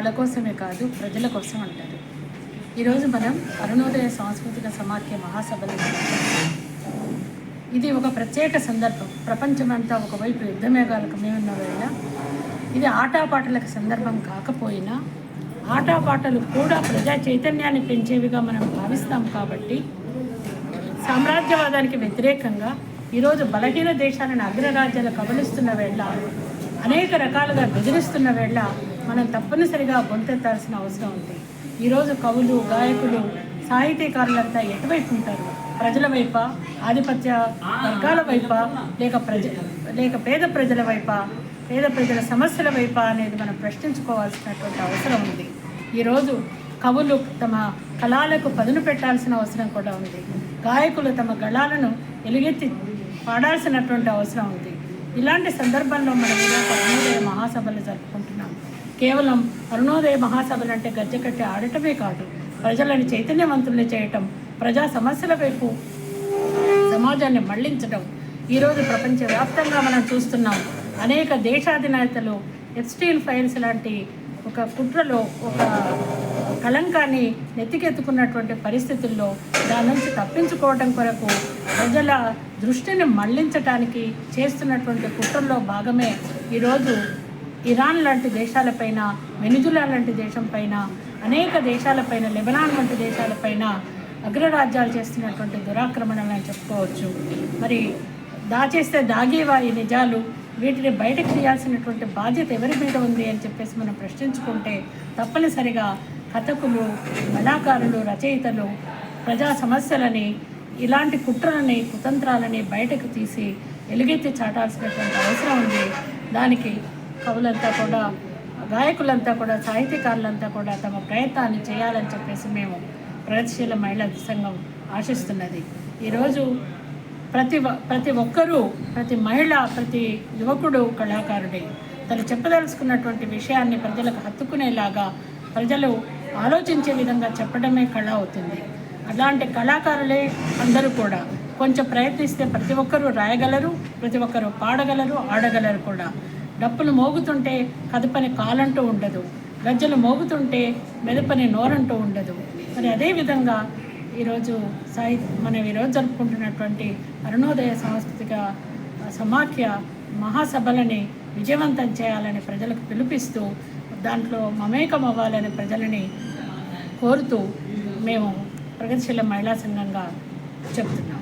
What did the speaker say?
వాళ్ళ కోసమే కాదు, ప్రజల కోసం అంటారు. ఈరోజు మనం అరుణోదయ సాంస్కృతిక సమాఖ్య మహాసభలు, ఇది ఒక ప్రత్యేక సందర్భం. ప్రపంచమంతా ఒకవైపు యుద్ధమేఘాలకు మేమున్న వేళ ఇది ఆటపాటలకు సందర్భం కాకపోయినా ఆటపాటలు కూడా ప్రజా చైతన్యాన్ని పెంచేవిగా మనం భావిస్తాం. కాబట్టి సామ్రాజ్యవాదానికి వ్యతిరేకంగా ఈరోజు బలహీన దేశాలను అగ్రరాజ్యాలు కబలిస్తున్న వేళ, అనేక రకాలుగా బెదిరిస్తున్న వేళ మనం తప్పనిసరిగా గొంతెత్తాల్సిన అవసరం ఉంది. ఈరోజు కవులు, గాయకులు, సాహితీకారులంతా ఎటువైపు ఉంటారు? ప్రజల వైపా, ఆధిపత్య వర్గాల వైపా, లేక పేద ప్రజల వైపా, పేద ప్రజల సమస్యల వైపా అనేది మనం ప్రశ్నించుకోవాల్సినటువంటి అవసరం ఉంది. ఈరోజు కవులు తమ కళలకు పదును పెట్టాల్సిన అవసరం కూడా ఉంది. గాయకులు తమ గళాలను ఎలుగెత్తి పాడాల్సినటువంటి అవసరం ఉంది. ఇలాంటి సందర్భంలో మనం ఈరోజు అరుణోదయ మహాసభలు జరుపుకుంటున్నాం. కేవలం అరుణోదయ మహాసభలు అంటే గజ్జెకట్టి ఆడటమే కాదు, ప్రజలను చైతన్యవంతుల్ని చేయటం, ప్రజా సమస్యల వైపు సమాజాన్ని మళ్లించడం. ఈరోజు ప్రపంచవ్యాప్తంగా మనం చూస్తున్నాం. అనేక దేశాధినేతలు ఎప్స్టీన్ ఫైల్స్ లాంటి ఒక కుట్రలో ఒక కళంకాన్ని నెత్తికెత్తుకున్నటువంటి పరిస్థితుల్లో దాని నుంచి తప్పించుకోవడం కొరకు ప్రజల దృష్టిని మళ్లించటానికి చేస్తున్నటువంటి కుట్రల్లో భాగమే ఈరోజు ఇరాన్ లాంటి దేశాలపైన, వెనిజులా లాంటి దేశం పైన, అనేక దేశాలపైన, లెబనాన్ వంటి దేశాలపైన అగ్రరాజ్యాలు చేస్తున్నటువంటి దురాక్రమణలని చెప్పుకోవచ్చు. మరి దాచేస్తే దాగేవా ఈ నిజాలు? వీటిని బయటకు తీయాల్సినటువంటి బాధ్యత ఎవరి మీద ఉంది అని చెప్పేసి మనం ప్రశ్నించుకుంటే తప్పనిసరిగా కథకులు, కళాకారులు, రచయితలు ప్రజా సమస్యలని, ఇలాంటి కుట్రలని, కుతంత్రాలని బయటకు తీసి ఎలుగెత్తి చాటాల్సినటువంటి అవసరం ఉంది. దానికి కవులంతా కూడా, గాయకులంతా కూడా, సాహితీకారులంతా కూడా తమ ప్రయత్నాన్ని చేయాలని చెప్పేసి మేము ప్రగతిశీల మహిళా సంఘం ఆశిస్తున్నది. ఈరోజు ప్రతి ఒక్కరూ, ప్రతి మహిళ, ప్రతి యువకుడు కళాకారుడే. తను చెప్పదలుచుకున్నటువంటి విషయాన్ని ప్రజలకు హత్తుకునేలాగా, ప్రజలు ఆలోచించే విధంగా చెప్పడమే కళ అవుతుంది. అలాంటి కళాకారులే అందరూ కూడా కొంచెం ప్రయత్నిస్తే ప్రతి ఒక్కరూ రాయగలరు, ప్రతి ఒక్కరూ పాడగలరు, ఆడగలరు కూడా. డప్పులు మోగుతుంటే కదుపని కాలంటూ ఉండదు, గజ్జలు మోగుతుంటే మెదపని నోరంటూ ఉండదు. మరి అదేవిధంగా ఈరోజు మనం ఈరోజు జరుపుకుంటున్నటువంటి అరుణోదయ సాంస్కృతిక సమాఖ్య మహాసభలని విజయవంతం చేయాలని ప్రజలకు పిలుపిస్తూ, దాంట్లో మమేకం అవ్వాలని ప్రజలని కోరుతూ మేము ప్రగతిశీల మహిళా సంఘంగా చెప్తున్నాం.